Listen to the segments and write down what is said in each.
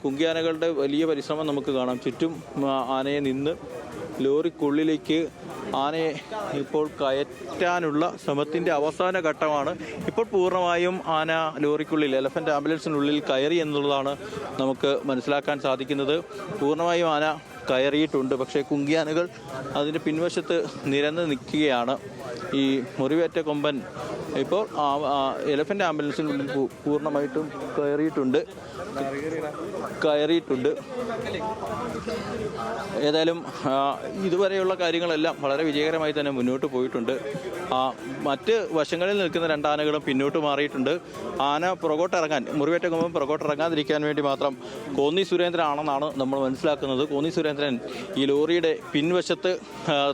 കുങ്കിയാനകളുടെ വലിയ പരിശ്രമം നമുക്ക് കാണാം. ചുറ്റും ആനയെ നിന്ന് ലോറിക്കുള്ളിലേക്ക് ആനയെ ഇപ്പോൾ കയറ്റാനുള്ള ശ്രമത്തിൻ്റെ അവസാന ഘട്ടമാണ്. ഇപ്പോൾ പൂർണ്ണമായും ആന ലോറിക്കുള്ളിൽ, എലഫൻ്റ് ആംബുലൻസിനുള്ളിൽ കയറി എന്നുള്ളതാണ് നമുക്ക് മനസ്സിലാക്കാൻ സാധിക്കുന്നത്. പൂർണ്ണമായും ആന കയറിയിട്ടുണ്ട്. പക്ഷേ കുങ്കിയാനകൾ അതിൻ്റെ പിൻവശത്ത് നിരന്ന് നിൽക്കുകയാണ്. ഈ മുറിവേറ്റ കൊമ്പൻ ഇപ്പോൾ എലഫൻ്റ് ആംബുലൻസിനുള്ളിൽ പൂർണ്ണമായിട്ടും കയറിയിട്ടുണ്ട്. ഏതായാലും ഇതുവരെയുള്ള കാര്യങ്ങളെല്ലാം വളരെ വിജയകരമായി തന്നെ മുന്നോട്ട് പോയിട്ടുണ്ട്. മറ്റ് വശങ്ങളിൽ നിൽക്കുന്ന രണ്ടാനകളും പിന്നോട്ട് മാറിയിട്ടുണ്ട്. ആന പുറകോട്ടിറങ്ങാൻ, മുറിവേറ്റ കൊമ്പൻ പുറകോട്ടിറങ്ങാതിരിക്കാൻ വേണ്ടി മാത്രം കോന്നി സുരേന്ദ്രൻ ആണെന്നാണ് നമ്മൾ മനസ്സിലാക്കുന്നത്. കോന്നി സുരേന്ദ്രൻ ഈ ലോറിയുടെ പിൻവശത്ത്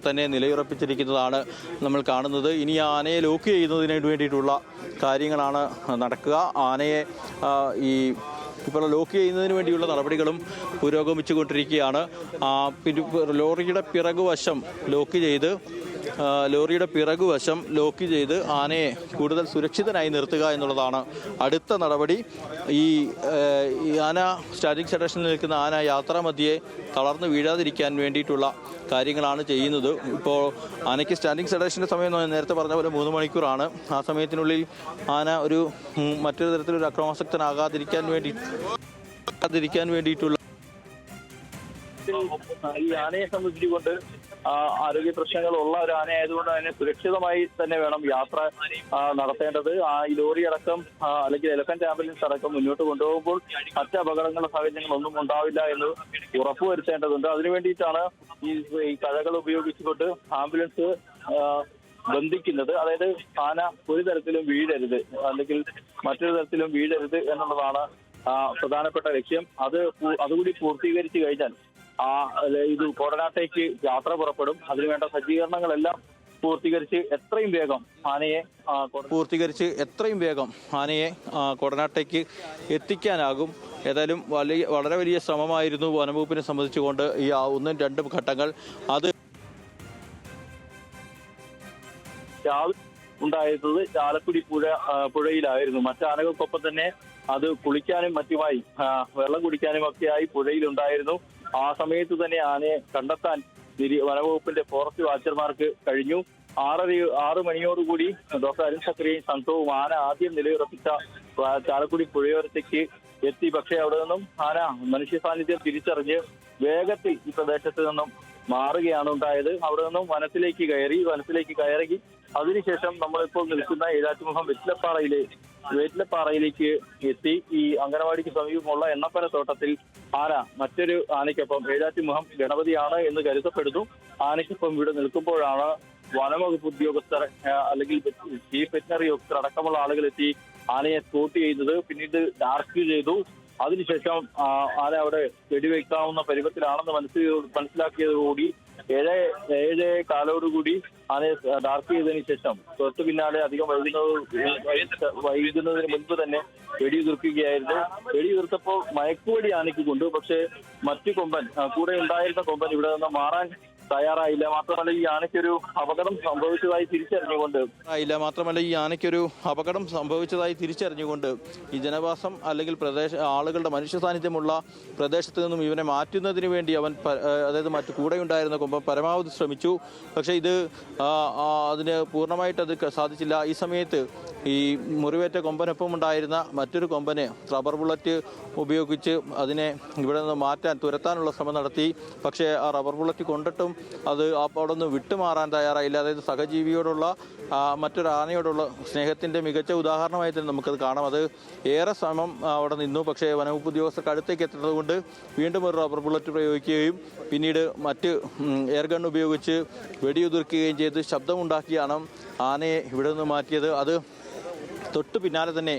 തന്നെ നിലയുറപ്പിച്ചിരിക്കുന്നതാണ് നമ്മൾ കാണുന്നത്. ഇനി ആനയെ ലോക്ക് ചെയ്യുന്നതിന് വേണ്ടിയിട്ടുള്ള കാര്യങ്ങളാണ് നടക്കുക. ആനയെ ഇപ്പോൾ ലോക്ക് ചെയ്യുന്നതിന് വേണ്ടിയുള്ള നടപടികളും പുരോഗമിച്ചുകൊണ്ടിരിക്കുകയാണ്. ലോറിയുടെ പിറകുവശം ലോക്ക് ചെയ്ത് ആനയെ കൂടുതൽ സുരക്ഷിതനായി നിർത്തുക എന്നുള്ളതാണ് അടുത്ത നടപടി. ഈ ആന സ്റ്റാൻഡിംഗ് സെഡേഷനിൽ നിൽക്കുന്ന ആന യാത്രാമധ്യേ തളർന്നു വീഴാതിരിക്കാൻ വേണ്ടിയിട്ടുള്ള കാര്യങ്ങളാണ് ചെയ്യുന്നത്. ഇപ്പോൾ ആനയ്ക്ക് സ്റ്റാൻഡിംഗ് സെഡേഷൻ്റെ സമയം നേരത്തെ പറഞ്ഞ പോലെ 3 മണിക്കൂറാണ്. ആ സമയത്തിനുള്ളിൽ ആന മറ്റൊരു തരത്തിലൊരു അക്രമാസക്തനാകാതിരിക്കാൻ വേണ്ടിയിട്ടുള്ള ഈ ആനയെ സംബന്ധിച്ചുകൊണ്ട് ആരോഗ്യ പ്രശ്നങ്ങളുള്ള ഒരു ആനയായതുകൊണ്ട് തന്നെ സുരക്ഷിതമായി തന്നെ വേണം യാത്ര നടത്തേണ്ടത്. ഈ ലോറി അടക്കം അല്ലെങ്കിൽ എലഫന്റ് ആംബുലൻസ് അടക്കം മുന്നോട്ട് കൊണ്ടുപോകുമ്പോൾ മറ്റ് അപകടങ്ങളുടെ സാഹചര്യങ്ങളൊന്നും ഉണ്ടാവില്ല എന്ന് ഉറപ്പുവരുത്തേണ്ടതുണ്ട്. അതിനു വേണ്ടിയിട്ടാണ് ഈ കഴകൾ ഉപയോഗിച്ചുകൊണ്ട് ആംബുലൻസ് ബന്ധിക്കുന്നത്. അതായത് ആന ഒരു തരത്തിലും വീഴരുത്, അല്ലെങ്കിൽ മറ്റൊരു തരത്തിലും വീഴരുത് എന്നുള്ളതാണ് പ്രധാനപ്പെട്ട ലക്ഷ്യം. അതുകൂടി പൂർത്തീകരിച്ചു കഴിഞ്ഞാൽ ഇത് കോടനാട്ടേക്ക് യാത്ര പുറപ്പെടും. അതിനുവേണ്ട സജ്ജീകരണങ്ങളെല്ലാം പൂർത്തീകരിച്ച് എത്രയും വേഗം ആനയെ കോടനാട്ടേക്ക് എത്തിക്കാനാകും. ഏതായാലും വളരെ വലിയ ശ്രമമായിരുന്നു വനംവകുപ്പിനെ സംബന്ധിച്ചുകൊണ്ട് ഈ 1-2 ഘട്ടങ്ങൾ. അത് ഉണ്ടായിരുന്നത് ചാലക്കുടി പുഴയിലായിരുന്നു. മറ്റാനകൾക്കൊപ്പം തന്നെ അത് കുളിക്കാനും മറ്റുമായി, വെള്ളം കുടിക്കാനും ഒക്കെയായി പുഴയിലുണ്ടായിരുന്നു. ആ സമയത്ത് തന്നെ ആനയെ കണ്ടെത്താൻ വനംവകുപ്പിന്റെ ഫോറസ്റ്റ് വാച്ചർമാർക്ക് കഴിഞ്ഞു. 6 മണിയോടുകൂടി ഡോക്ടർ അരുൺ സക്രിയയും സംഘവും ആന ആദ്യം നിലയുറപ്പിച്ച ചാലക്കുടി പുഴയോരത്തേക്ക് എത്തി. പക്ഷേ അവിടെ നിന്നും ആന മനുഷ്യ സാന്നിധ്യം തിരിച്ചറിഞ്ഞ് വേഗത്തിൽ ഈ പ്രദേശത്ത് നിന്നും മാറുകയാണ് ഉണ്ടായത്. അവിടെ നിന്നും വനത്തിലേക്ക് കയറി അതിനുശേഷം നമ്മളിപ്പോൾ നിൽക്കുന്ന ഏഴാറ്റുമുഖം വെറ്റിലപ്പാറയിലേക്ക് എത്തി. ഈ അംഗനവാടിക്ക് സമീപമുള്ള എണ്ണപ്പനത്തോട്ടത്തിൽ ആന മറ്റൊരു ആനയ്ക്കൊപ്പം, ഏഴാറ്റുമുഖം ഗണപതിയാണ് എന്ന് കരുതപ്പെടുന്നു, ആനയ്ക്കൊപ്പം ഇവിടെ നിൽക്കുമ്പോഴാണ് വനംവകുപ്പ് ഉദ്യോഗസ്ഥർ അല്ലെങ്കിൽ ചീഫ് വെറ്റിനറി ഓഫീസർ അടക്കമുള്ള ആളുകൾ എത്തി ആനയെ സ്പോട്ട് ചെയ്യുന്നത്. പിന്നീട് ഡാർക്ക് ചെയ്തു. അതിനുശേഷം ആന അവിടെ വെടിവെക്കാവുന്ന പരുവത്തിലാണെന്ന് മനസ്സിലാക്കിയതോടുകൂടി 7:15 ആനയെ ഡാർക്ക് ചെയ്തതിനു ശേഷം തൊട്ടു പിന്നാലെ അധികം വൈകുന്നതിന് മുൻപ് തന്നെ വെടിയുതിർക്കുകയായിരുന്നു. വെടിയുതിർത്തപ്പോൾ മയക്കുവെടി ആനയ്ക്ക് കൊണ്ടു. പക്ഷേ മറ്റു കൂടെ ഉണ്ടായിരുന്ന കൊമ്പൻ ഇവിടെ നിന്ന് മാറാൻ തയ്യാറായില്ല. മാത്രമല്ല ഈ ആനയ്ക്കൊരു അപകടം സംഭവിച്ചതായി തിരിച്ചറിഞ്ഞുകൊണ്ട് ഈ ജനവാസം അല്ലെങ്കിൽ ആളുകളുടെ മനുഷ്യ സാന്നിധ്യമുള്ള പ്രദേശത്ത് നിന്നും ഇവനെ മാറ്റുന്നതിന് വേണ്ടി അതായത് മറ്റു കൂടെ ഉണ്ടായിരുന്ന കൊമ്പൻ പരമാവധി ശ്രമിച്ചു. പക്ഷേ അതിന് പൂർണ്ണമായിട്ട് അത് സാധിച്ചില്ല. ഈ സമയത്ത് ഈ മുറിവേറ്റ കൊമ്പനൊപ്പം ഉണ്ടായിരുന്ന മറ്റൊരു കൊമ്പനെ റബ്ബർ ബുള്ളറ്റ് ഉപയോഗിച്ച് അതിനെ ഇവിടെ നിന്ന് തുരത്താനുള്ള ശ്രമം നടത്തി. പക്ഷേ ആ റബ്ബർ ബുള്ളറ്റ് കൊണ്ടിട്ടും അത് അവിടെ നിന്ന് വിട്ടുമാറാൻ തയ്യാറായില്ല. അതായത് സഹജീവിയോടുള്ള മറ്റൊരു ആനയോടുള്ള സ്നേഹത്തിൻ്റെ മികച്ച ഉദാഹരണമായി തന്നെ നമുക്കത് കാണാം. അത് ഏറെ ശ്രമം അവിടെ നിന്നു. പക്ഷേ വനംവകുപ്പ് ഉദ്യോഗസ്ഥർക്ക് അടുത്തേക്ക് എത്തുന്നത് കൊണ്ട് വീണ്ടും ഒരു റബ്ബർ ബുള്ളറ്റ് പ്രയോഗിക്കുകയും പിന്നീട് മറ്റ് എയർഗൺ ഉപയോഗിച്ച് വെടിയുതിർക്കുകയും ചെയ്ത് ശബ്ദമുണ്ടാക്കിയാണ് ആനയെ ഇവിടെ നിന്ന് മാറ്റിയത്. അത് തൊട്ടു പിന്നാലെ തന്നെ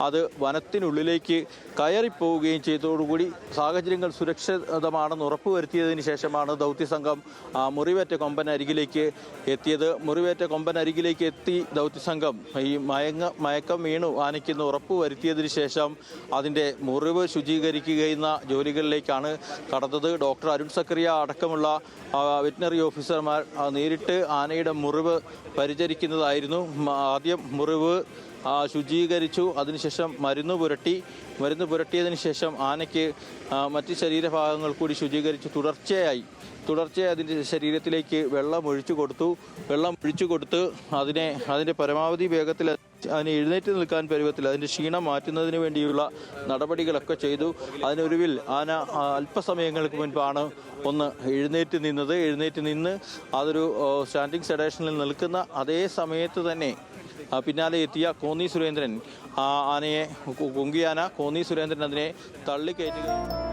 അത് വനത്തിനുള്ളിലേക്ക് കയറിപ്പോവുകയും ചെയ്തതോടുകൂടി സാഹചര്യങ്ങൾ സുരക്ഷിതമാണെന്ന് ഉറപ്പുവരുത്തിയതിന് ശേഷമാണ് ദൗത്യസംഘം മുറിവേറ്റ കൊമ്പൻ അരികിലേക്ക് എത്തിയത്. മുറിവേറ്റ കൊമ്പൻ അരികിലേക്ക് എത്തി ദൗത്യസംഘം ഈ മയക്കം വീണു ആനയ്ക്കെന്ന് ഉറപ്പുവരുത്തിയതിന് ശേഷം അതിൻ്റെ മുറിവ് ശുചീകരിക്കുന്ന ജോലികളിലേക്കാണ് കടന്നത്. ഡോക്ടർ അരുൺ സക്രിയ അടക്കമുള്ള വെറ്റിനറി ഓഫീസർമാർ നേരിട്ട് ആനയുടെ മുറിവ് പരിചരിക്കുന്നതായിരുന്നു. ആദ്യം മുറിവ് ശുചീകരിച്ചു. അതിനുശേഷം മരുന്ന് പുരട്ടിയതിന് ശേഷം ആനയ്ക്ക് മറ്റ് ശരീരഭാഗങ്ങൾ കൂടി ശുചീകരിച്ച് തുടർച്ചയായി അതിൻ്റെ ശരീരത്തിലേക്ക് വെള്ളം ഒഴിച്ചു കൊടുത്ത് അതിൻ്റെ പരമാവധി വേഗത്തിൽ അതിനെ എഴുന്നേറ്റ് നിൽക്കാൻ പരുവത്തിൽ അതിൻ്റെ ക്ഷീണം മാറ്റുന്നതിന് വേണ്ടിയുള്ള നടപടികളൊക്കെ ചെയ്തു. അതിനൊടുവിൽ ആന അല്പസമയങ്ങൾക്ക് മുൻപാണ് ഒന്ന് എഴുന്നേറ്റ് നിന്ന് അതൊരു സ്റ്റാൻഡിംഗ് സെഡേഷനിൽ നിൽക്കുന്ന അതേ സമയത്ത് തന്നെ പിന്നാലെ എത്തിയ കോന്നി സുരേന്ദ്രൻ ആനയെ കോന്നി സുരേന്ദ്രൻ അതിനെ തള്ളിക്കയറ്റുകയും